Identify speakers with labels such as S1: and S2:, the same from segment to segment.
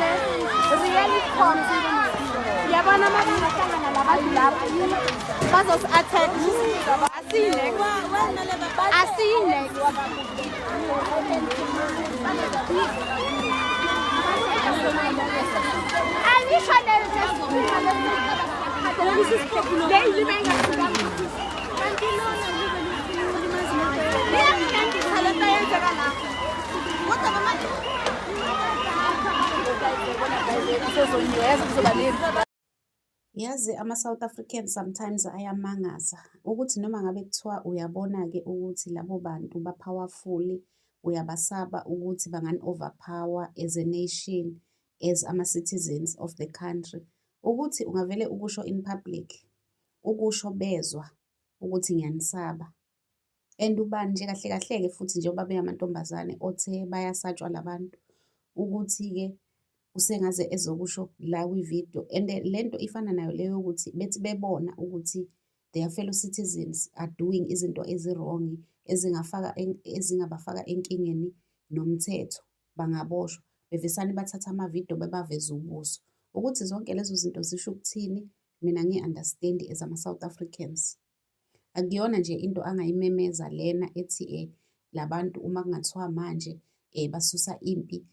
S1: le reality com yabona mabangahlangana labantu lapho bazos-attack asiyine ayisho
S2: Yazi ama-South Africans sometimes ayamangaza ukuthi noma ngabe kuthiwa uyabona-ke ukuthi labo bantu ba-powerful, uyabasaba ukuthi bangani-overpower as a nation, as ama-citizens of the country. Ukuthi ungavele ukusho in public, ukusho bezwa ukuthi ngiyanisaba. And ubani nje kahle kahle-ke futhi njengoba bengamantombazane othe bayasatshwa labantu ukuthi-ke usengaze ezokusho la kwi-video. And lento ifana nayo leyo yokuthi bethi bebona ukuthi their fellow citizens are doing izinto ezi-wrong ezingabafaka enkingeni nomthetho, bangaboshwa. Bevesane bathatha amavidiyo bebaveze ubuso. Ukuthi zonke lezo zinto zisho ukuthini, mina ngi-understand as ama-South Africans. Akuyona nje into angayimemeza lena ethi labantu uma kungathiwa manje basusa impi.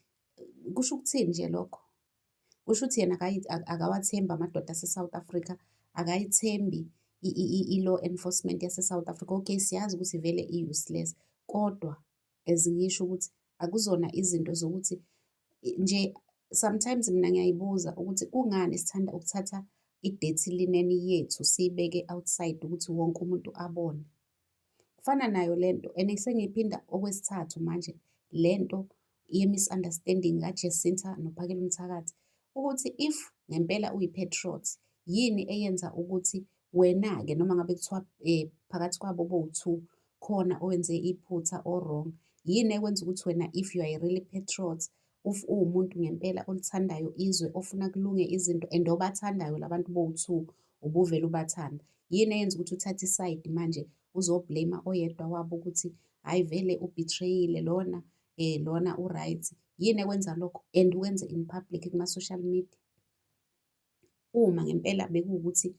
S2: Kusho ukuthini nje lokho? Kusho ukuthi yena akawathembi amadoda ase-South Africa, akayithembi i-law enforcement yase-South Africa. Okay, siyazi ukuthi vele i-useless, kodwa as ngisho ukuthi akuzona izinto zokuthi nje. Sometimes mina ngiyayibuza ukuthi kungani sithanda ukuthatha i-dirty linen yethu siyibeke outside ukuthi wonke umuntu abone. Kufana nayo lento, and sengiyiphinda okwesithathu manje lento ye-misunderstanding kaJacinta noPhakela Mthakathi, ukuthi if ngempela uyi-patriot, yini eyenza ukuthi wena-ke noma ngabe kuthiwa phakathi kwabo bowu-two khona owenze iphutha or wrong, yini ekwenza ukuthi wena if you are a really patriot, uwumuntu ngempela olithandayo izwe, ofuna kulunge izinto and obathandayo labantu bowu-two, ubuvele ubathanda, yini eyenza ukuthi uthathe iside manje uzoblame oyedwa wabo ukuthi hayi vele ubetrayile lona lona u-right? Yini ekwenza lokho and wenze in public kuma-social media? Uma ngempela bekuwukuthi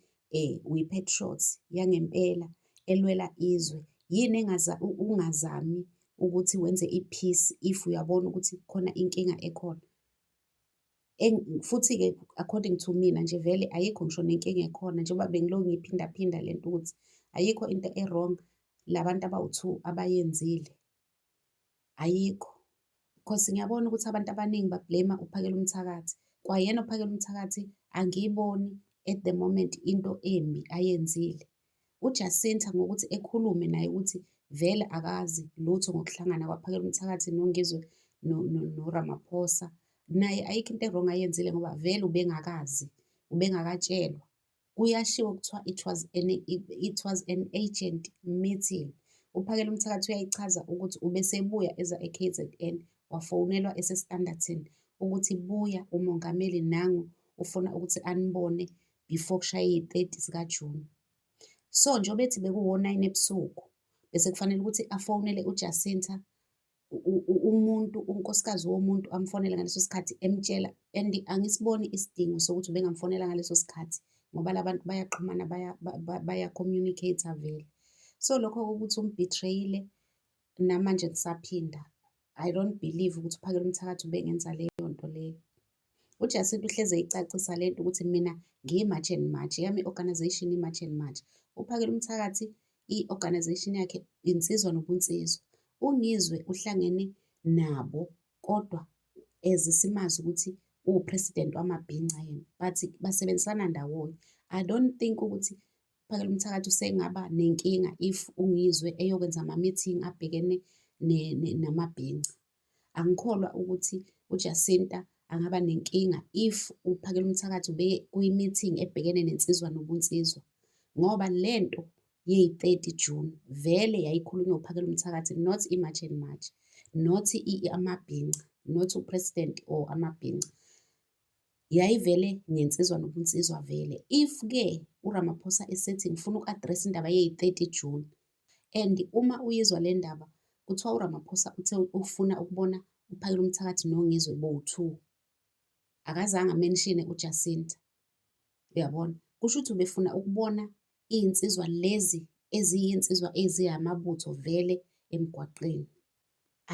S2: uyi-patriot yangempela elwela izwe, yini ungazami ukuthi wenze i-peace if uyabona ukuthi khona inkinga ekhona? Futhi-ke according to mina nje vele ayikho ngisho nenkinga ekhona, njengoba bengilokhu ngiyiphindaphinda lento ukuthi ayikho into e-wrong labantu abawu-two abayenzile, ayikho. Because ngiyabona ukuthi abantu abaningi bablame uPhakela Mthakathi. Kwayena uPhakela Mthakathi angiyiboni at the moment into embi ayenzile. UJacinta ngokuthi ekhulume naye ukuthi vele akazi lutho ngokuhlangana kwaPhakela Mthakathi noNgizwe noRamaphosa, naye ayikho into e-wrong ayenzile ngoba vele ubengakazi, ubengakatshelwa. Kuyashiwo kuthiwa it was an agent meeting. uPhakela Mthakathi uyayichaza ukuthi ubesebuya eza e-KZN, wafonelwa ese-Standerton ukuthi buya umongameli nangu ufuna ukuthi anibone before kushaye i-30 zikaJuni. So njengoba ethi bekuwo-9 ebusuku, bese kufanele ukuthi afonele uJacinta umuntu, unkosikazi womuntu, amfonele ngaleso sikhathi emtshela, and angisiboni isidingo sokuthi ubengamfonela ngaleso sikhathi ngoba labantu bayaxhumana, baya-communicate vele. So lokho ukuthi umbetrayile namanje kusaphinda, I don't believe ukuthi uPhakela Mthakathi ubengenza leyo nto leyo. UJacinta uhleze eyicacisa lento ukuthi mina ngiyi-March and March, yami i-organization i-March and March. uPhakela Mthakathi i-organization yakhe insizwa nobunsizwa. UNgizwe uhlangene nabo kodwa simazi ukuthi uwu-president wamabhinca yena, but basebenzisana ndawonye. I don't think ukuthi uPhakela Mthakathi usengaba nenkinga if uNgizwe eyokwenza ama-meeting abhekene namabhinca. Angikholwa ukuthi uJacinta angaba nenkinga if uPhakela Mthakathi ube kuyi-meeting ebhekene nensizwa nobunsizwa, ngoba lento yeyi-30 June vele yayikhulunywa uPhakela Mthakathi, not i-March and March, not amabhinca, not upresident or amabhinca. Yayivele ngensizwa nobunsizwa vele. If-ke uRamaphosa esethi ngifuna uku-address indaba yeyi-30 June, and uma uyizwa le ndaba kuthiwa uRamaphosa uthe ufuna ukubona uPhakela Mthakathi noNgizwe bowu-two, akazange amenshine uJacinta. Uyabona? Kusho ukuthi ubefuna ukubona iy'nsizwa lezi eziyinsizwa eziyamabutho vele emgwaqeni.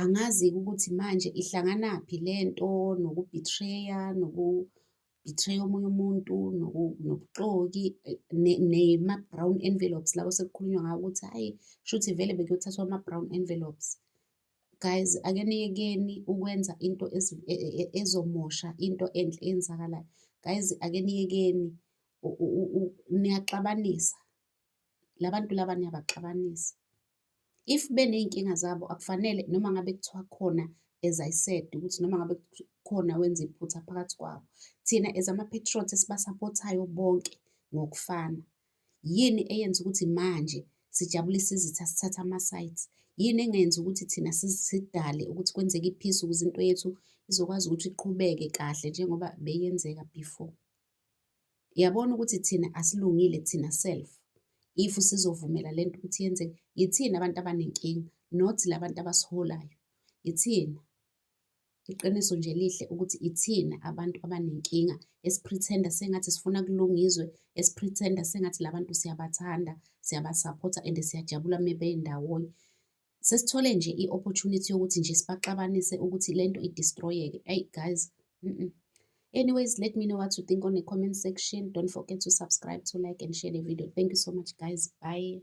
S2: Angazi-ke ukuthi manje ihlanganaphi lento nokubhithreya, nokubhithreya omunye umuntu, nobuxoki, nema-brown envelopes labo sekukhulunywa ngawo ukuthi hhayi, shuthi vele bekuyothathwa ama-brown envelopes. Guys, ake niyekeni ukwenza into ezomosha into enhle eyenzakalayo. Guys, ake niyekeni niyaxabanisa. La bantu laba niyabaxabanisa. If beney'nkinga zabo akufanele noma ngabe kuthiwa khona, as I said, ukuthi noma ngabe khona wenza iphutha phakathi kwabo, thina as ama-patriots esibasapothayo bonke ngokufana, yini eyenza ukuthi manje sijabulise izitha sithathe ama-sides? Yini engenza ukuthi thina sidale ukuthi kwenzeke i-peace ukuze into yethu izokwazi ukuthi iqhubeke kahle njengoba beyenzeka before? Yabona ukuthi thina asilungile thina self if sizovumela lento ukuthi yenzeke. Yithina abantu abanenkinga, not labantu abasiholayo. Yithina. Iqiniso nje lihle ukuthi ithina abantu abanenkinga esipretenda sengathi sifuna kulungizwe, esipretenda sengathi labantu siyabathanda, siyabasapotha and siyajabula mebendawonye. Sesithole nje i-opportunity yokuthi nje sibaxabanise ukuthi lento idestroyeke. Hey guys, anyways, let me know what you think on the comment section. Don't forget to subscribe, to like and share the video. Thank you so much, guys. Bye.